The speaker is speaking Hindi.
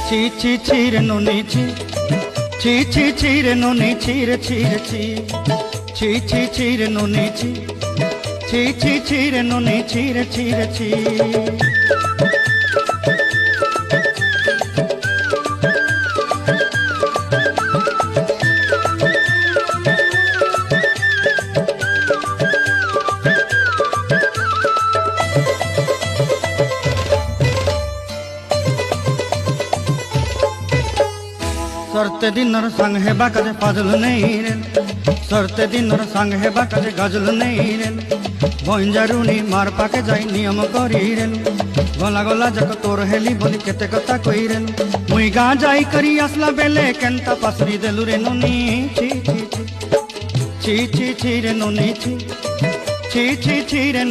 ছি ছি ছি রে নুনি ছি, ছি ছি ছি রে নুনি ছি রে ছি রে ছি, ছি ছি ছি রে নুনি ছি, ছি ছি ছি রে নুনি ছি রে ছি রে ছি। सरते दिनर संग हेबा काजे फाजल नहीं रे, सरते दिनर संग हेबा काजे गजल नहीं रे। बंजारुनी मार पाके जाई नियम करी रे, गला गला जक तोर हेली बोली केते कथा कई रे। मुई गा जाई करी असला बेले केंता पासरी देलु रे नुनी छी छी छी, छी छी छी रे नुनी छी, छी छी छी रे।